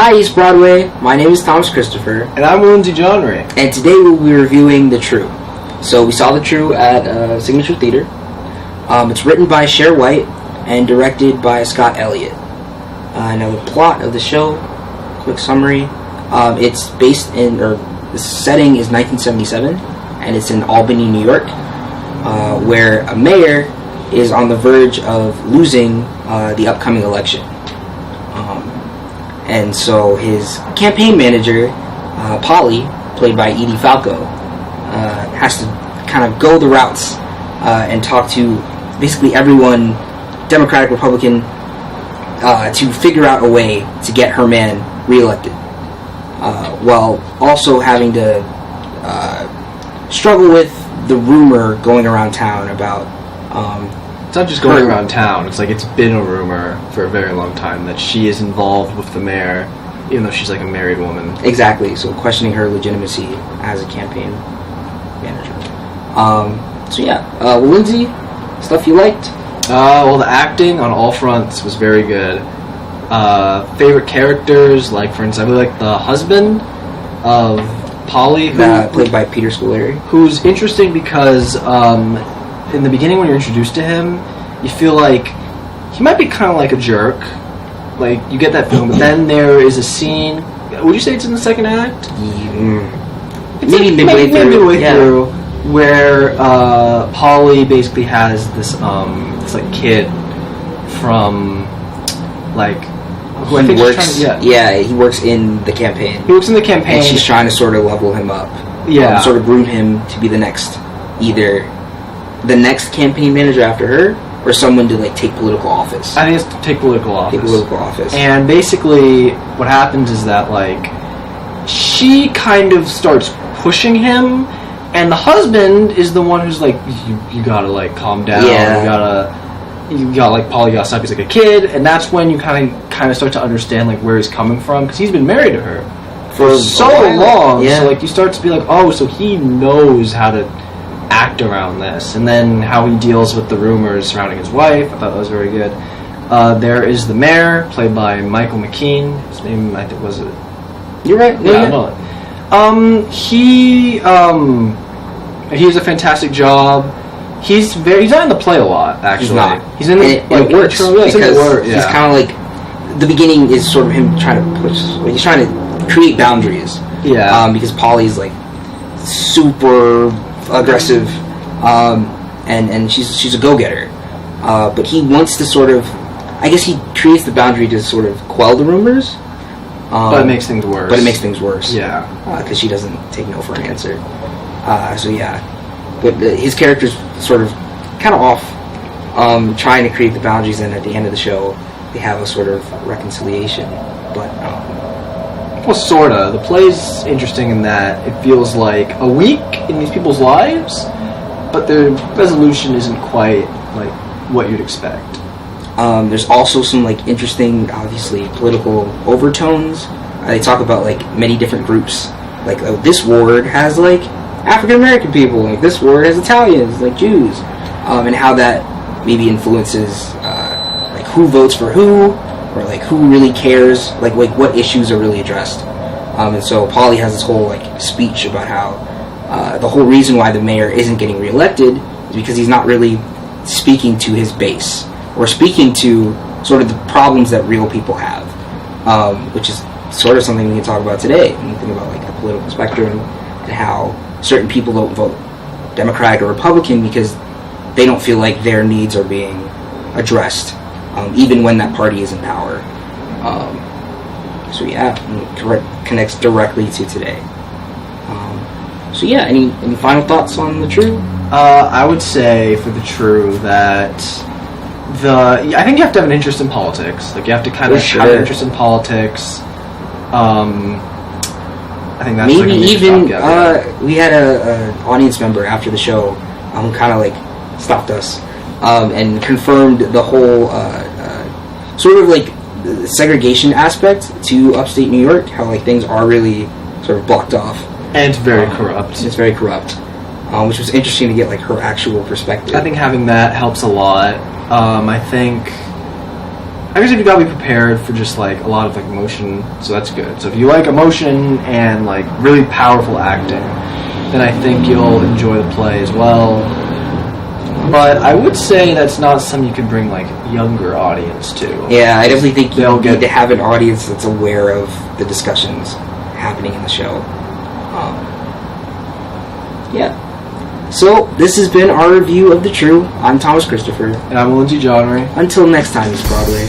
Hi East Broadway, my name is Thomas Christopher. And I'm Willinzy Jonri. And today we'll be reviewing TheTrue. So we saw TheTrue at Signature Theater. It's written by Cher White and directed by Scott Elliott. Now the plot of the show, quick summary. It's based in, or the setting is 1977, and it's in Albany, New York, where a mayor is on the verge of losing the upcoming election. And so his campaign manager, Polly, played by Edie Falco, has to kind of go the routes and talk to basically everyone, Democratic, Republican, to figure out a way to get her man reelected, while also having to struggle with the rumor going around town about... It's not just going around town, it's like it's been a rumor for a very long time that she is involved with the mayor, even though she's like a married woman. Exactly, so questioning her legitimacy as a campaign manager. Willinzy, stuff you liked? Well, the acting on all fronts was very good. Favorite characters, like for instance, I really like the husband of Polly, played by Peter Scolari, who's interesting because in the beginning when you're introduced to him, you feel like he might be kind of like a jerk. Like, you get that feeling, but then there is a scene, would you say it's in the second act? Maybe midway through, where Polly basically has this like kid from, like, who I think he works in the campaign. He works in the campaign. And she's trying to sort of level him up. Yeah. Sort of groom him to be the next, either the next campaign manager after her, or someone to like take political office. I think it's to take political office. And basically, what happens is that like she kind of starts pushing him, and the husband is the one who's like, you gotta like calm down. Yeah. You got like Polly got stop. He's like a kid, and that's when you kind of start to understand like where he's coming from, because he's been married to her for so long. Yeah. So like you start to be like, oh, so he knows how to act around this, and then how he deals with the rumors surrounding his wife. I thought that was very good. There is the mayor, played by Michael McKean. His name, I think, was it? You're right. Yeah, I know it. He does a fantastic job. He's not in the play a lot, actually. He's not. He's in the it works because he's kind of like the beginning is sort of him trying to push. Like, he's trying to create boundaries. Yeah. Because Polly's like super aggressive, and she's a go-getter, but he wants to sort of, I guess he creates the boundary to sort of quell the rumors, but it makes things worse. Yeah, because she doesn't take no for an answer. But his character's sort of kind of off, trying to create the boundaries, and at the end of the show they have a sort of reconciliation. But well, sorta. The play's interesting in that it feels like a week in these people's lives, but the resolution isn't quite like what you'd expect. There's also some like interesting, obviously, political overtones. They talk about like many different groups. Like this ward has like African American people, like this ward has Italians, like Jews, and how that maybe influences like who votes for who, or like who really cares, like what issues are really addressed. And so Polly has this whole like speech about how the whole reason why the mayor isn't getting reelected is because he's not really speaking to his base, or speaking to sort of the problems that real people have, which is sort of something we can talk about today when you think about like the political spectrum and how certain people don't vote Democratic or Republican because they don't feel like their needs are being addressed, even when that party is in power. Connects directly to today. Any final thoughts on TheTrue? I would say for TheTrue that I think you have to have an interest in politics. Like, you have to kind of have an interest in politics. I think that's maybe even we had a audience member after the show who kind of like stopped us and confirmed the whole sort of like segregation aspect to upstate New York, how like things are really sort of blocked off, and it's very corrupt. It's very corrupt, which was interesting to get like her actual perspective. I think having that helps a lot. I think I guess you gotta be prepared for just like a lot of like emotion, so that's good. So if you like emotion and like really powerful acting, then I think you'll enjoy the play as well. But I would say that's not something you could bring like younger audience to. Yeah, I definitely think you need to have an audience that's aware of the discussions happening in the show. Yeah. So, this has been our review of The True. I'm Thomas Christopher. And I'm Willinzy Jonri. Until next time, Miss Broadway.